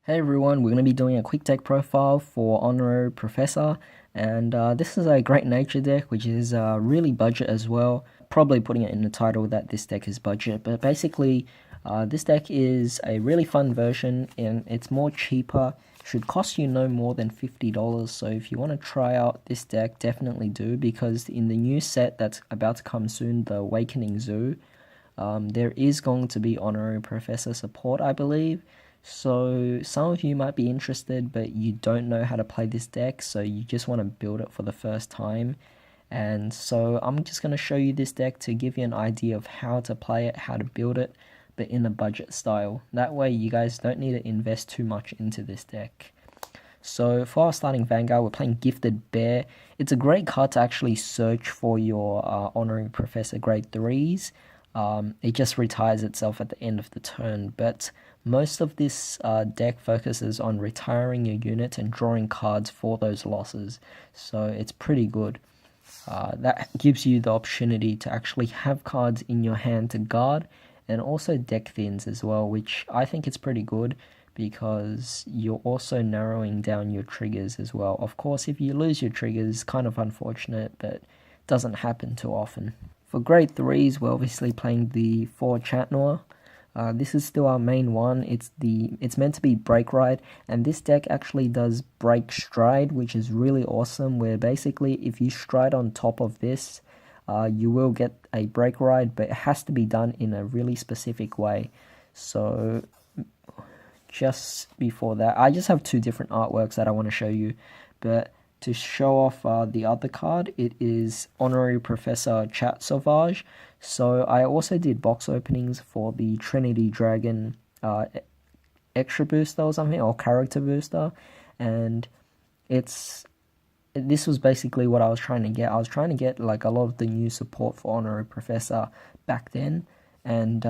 Hey everyone, we're going to be doing a quick deck profile for Honorary Professor, and this is a great nature deck which is really budget as well. Probably putting it in the title that this deck is budget, but basically this deck is a really fun version and it's more cheaper. Should cost you no more than $50, so if you want to try out this deck, definitely do, because in the new set that's about to come soon, the Awakening Zoo, there is going to be Honorary Professor support, I believe. So some of you might be interested, but you don't know how to play this deck, so you just want to build it for the first time. And so I'm just going to show you this deck to give you an idea of how to play it, how to build it, but in a budget style. That way you guys don't need to invest too much into this deck. So for our starting Vanguard, we're playing Gifted Bear. It's a great card to actually search for your Honorary Professor Grade 3s. It just retires itself at the end of the turn, but most of this deck focuses on retiring your units and drawing cards for those losses, so it's pretty good. That gives you the opportunity to actually have cards in your hand to guard, and also deck thins as well, which I think is pretty good because you're also narrowing down your triggers as well. Of course, if you lose your triggers, kind of unfortunate, but doesn't happen too often. For grade 3s, we're obviously playing the 4 Chat Noir. This is still our main one. It's meant to be Break Ride, and this deck actually does Break Stride, which is really awesome, where basically if you stride on top of this, you will get a Break Ride, but it has to be done in a really specific way. So just before that, I just have two different artworks that I want to show you, but to show off the other card, it is Honorary Professor Chat Sauvage. So I also did box openings for the Trinity Dragon extra booster or something, or character booster, and this was basically what I was trying to get. I was trying to get like a lot of the new support for Honorary Professor back then, and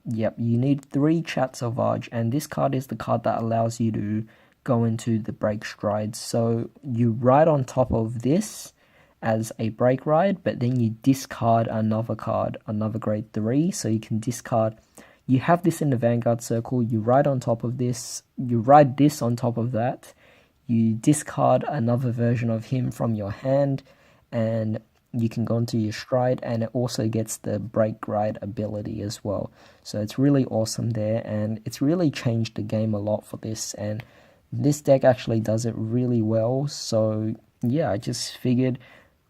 yep, you need 3 Chat Sauvage, and this card is the card that allows you to go into the break strides. So you ride on top of this as a break ride, but then you discard another card, another grade 3, so you can discard. You have this in the Vanguard circle, you ride on top of this, you ride this on top of that, you discard another version of him from your hand, and you can go into your stride, and it also gets the break ride ability as well. So it's really awesome there, and it's really changed the game a lot for this, and this deck actually does it really well. So yeah, I just figured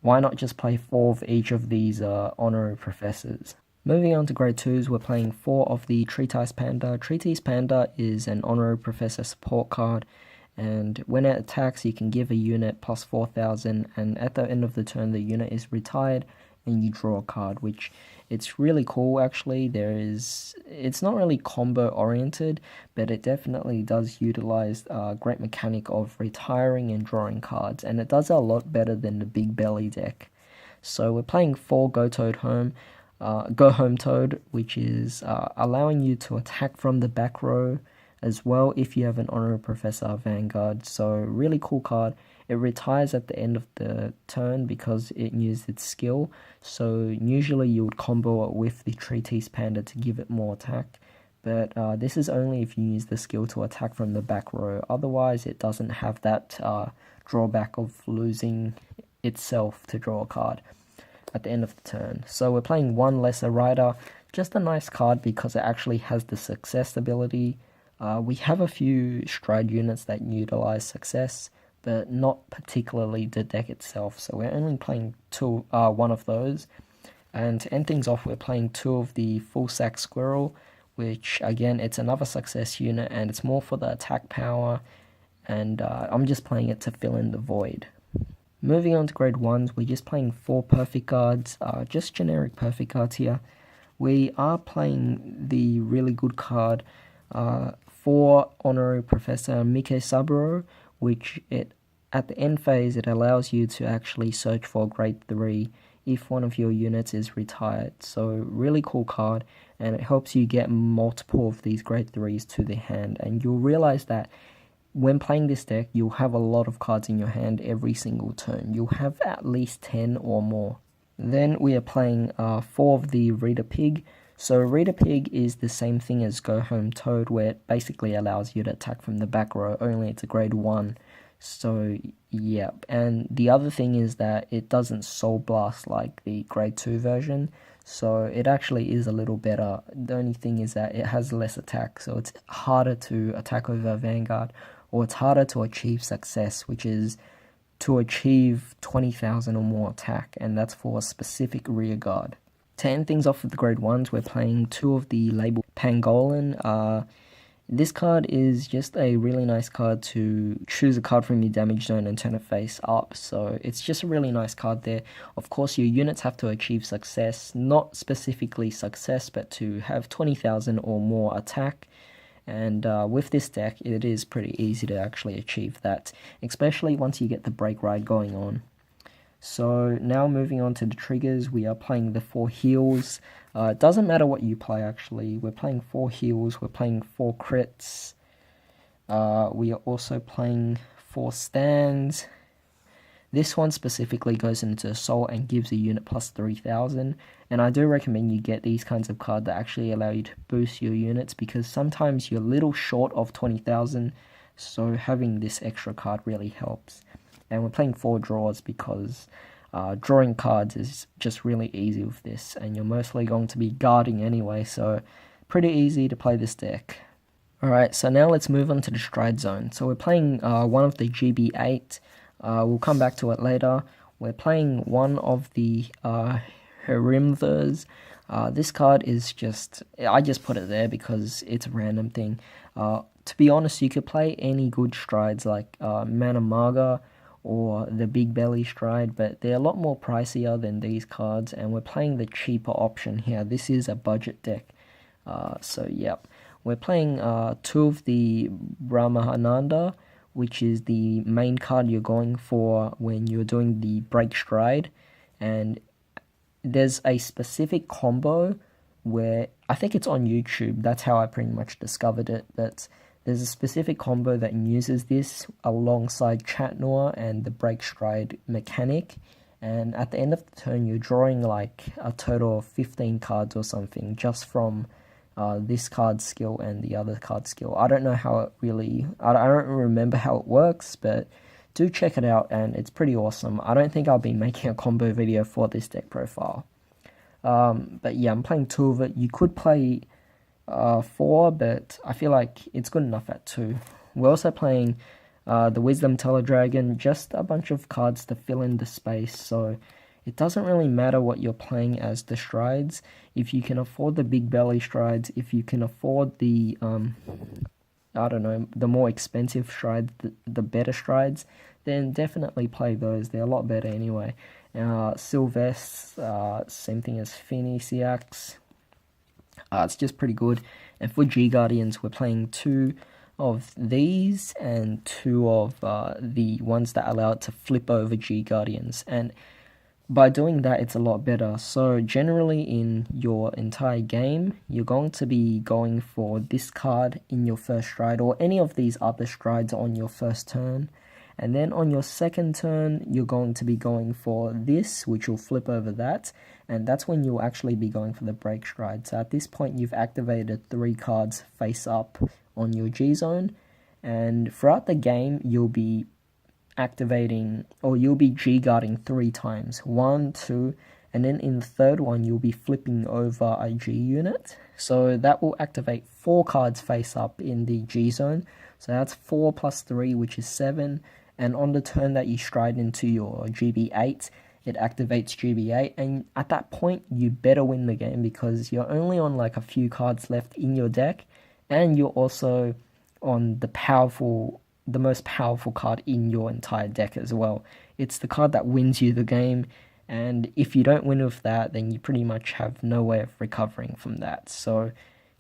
why not just play 4 of each of these Honorary Professors. Moving on to grade 2s, we're playing 4 of the Treatise Panda. Treatise Panda is an Honorary Professor support card, and when it attacks you can give a unit plus 4,000, and at the end of the turn the unit is retired and you draw a card, which it's really cool actually. It's not really combo oriented, but it definitely does utilize a great mechanic of retiring and drawing cards, and it does a lot better than the Big Belly deck. So we're playing 4 Go Home Toad, which is allowing you to attack from the back row as well if you have an Honorary Professor Vanguard. So really cool card. It retires at the end of the turn because it used its skill. So usually you would combo it with the Treatise Panda to give it more attack. But this is only if you use the skill to attack from the back row. Otherwise it doesn't have that drawback of losing itself to draw a card at the end of the turn. So we're playing 1 Lesser Rider. Just a nice card because it actually has the success ability. We have a few stride units that utilize success, but not particularly the deck itself, so we're only playing 1 of those. And to end things off, we're playing 2 of the Full Sack Squirrel, which again, it's another success unit, and it's more for the attack power, and I'm just playing it to fill in the void. Moving on to grade 1s, we're just playing 4 perfect cards, just generic perfect cards here. We are playing the really good card for Honorary Professor Mike Saburo, which at the end phase it allows you to actually search for grade 3 if one of your units is retired. So really cool card, and it helps you get multiple of these grade 3s to the hand, and you'll realize that when playing this deck you'll have a lot of cards in your hand every single turn. You'll have at least 10 or more. Then we are playing 4 of the Reader Pig. So Reader Pig is the same thing as Go Home Toad, where it basically allows you to attack from the back row, only it's a grade 1. So yeah, and the other thing is that it doesn't Soul Blast like the grade 2 version, so it actually is a little better. The only thing is that it has less attack, so it's harder to attack over Vanguard, or it's harder to achieve success, which is to achieve 20,000 or more attack, and that's for a specific rear guard. To end things off with the grade 1s, we're playing 2 of the label Pangolin. This card is just a really nice card to choose a card from your damage zone and turn it face up, so it's just a really nice card there. Of course, your units have to achieve success, not specifically success, but to have 20,000 or more attack. And with this deck, it is pretty easy to actually achieve that, especially once you get the break ride going on. So now moving on to the triggers, we are playing the 4 heals. It doesn't matter what you play actually, we're playing 4 heals, we're playing 4 crits. We are also playing 4 stands. This one specifically goes into Assault and gives a unit plus 3,000. And I do recommend you get these kinds of cards that actually allow you to boost your units, because sometimes you're a little short of 20,000, so having this extra card really helps. And we're playing 4 draws because drawing cards is just really easy with this, and you're mostly going to be guarding anyway, so pretty easy to play this deck. Alright, so now let's move on to the Stride Zone. So we're playing one of the GB08, we'll come back to it later. We're playing one of the Herimthers. This card is just, I just put it there because it's a random thing. To be honest, you could play any good strides like Manamaga or the Big Belly Stride, but they're a lot more pricier than these cards, and we're playing the cheaper option here. This is a budget deck, so yep. We're playing 2 of the Rama Hernando, which is the main card you're going for when you're doing the break stride, and there's a specific combo where, I think it's on YouTube, that's how I pretty much discovered it, but there's a specific combo that uses this alongside Chat Noir and the break stride mechanic, and at the end of the turn you're drawing like a total of 15 cards or something just from this card skill and the other card skill. I don't know how it really, I don't remember how it works, but do check it out and it's pretty awesome. I don't think I'll be making a combo video for this deck profile. But yeah, I'm playing 2 of it. You could play 4, but I feel like it's good enough at 2. We're also playing the Wisdom Teledragon, just a bunch of cards to fill in the space, so it doesn't really matter what you're playing as the strides. If you can afford the Big Belly strides, if you can afford the, I don't know, the more expensive strides, the better strides, then definitely play those. They're a lot better anyway. Sylvester, same thing as Phoeniciax. It's just pretty good. And for G-Guardians, we're playing 2 of these and 2 of the ones that allow it to flip over G-Guardians. And by doing that, it's a lot better. So generally in your entire game, you're going to be going for this card in your first stride, or any of these other strides on your first turn. And then on your second turn, you're going to be going for this, which will flip over that. And that's when you'll actually be going for the break stride. So at this point, you've activated 3 cards face up on your G-Zone. And throughout the game, you'll be activating, or you'll be G-guarding 3 times. 1, 2, and then in the third one, you'll be flipping over a G unit. So that will activate 4 cards face up in the G-Zone. So that's 4 plus 3, which is 7. And on the turn that you stride into your GB8, it activates GB8. And at that point, you better win the game, because you're only on like a few cards left in your deck. And you're also on the most powerful card in your entire deck as well. It's the card that wins you the game. And if you don't win with that, then you pretty much have no way of recovering from that. So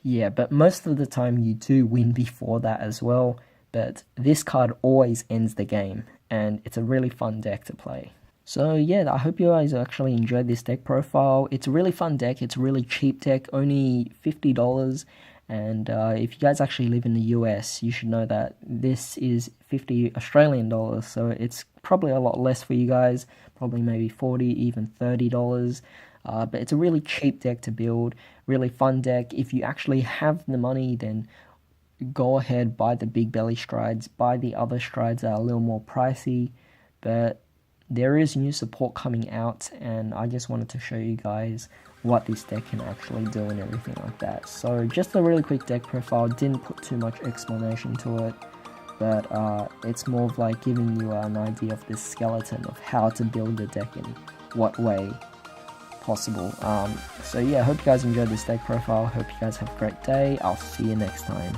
yeah, but most of the time you do win before that as well. But this card always ends the game, and it's a really fun deck to play. So yeah, I hope you guys actually enjoyed this deck profile. It's a really fun deck, it's a really cheap deck, only $50. And if you guys actually live in the US, you should know that this is $50 Australian dollars, so it's probably a lot less for you guys, probably maybe $40, even $30. But it's a really cheap deck to build, really fun deck. If you actually have the money, then go ahead, buy the big belly strides, buy the other strides that are a little more pricey, but there is new support coming out, and I just wanted to show you guys what this deck can actually do and everything like that. So just a really quick deck profile, didn't put too much explanation to it, but it's more of like giving you an idea of this skeleton of how to build the deck in what way possible. So yeah, hope you guys enjoyed this deck profile, hope you guys have a great day, I'll see you next time.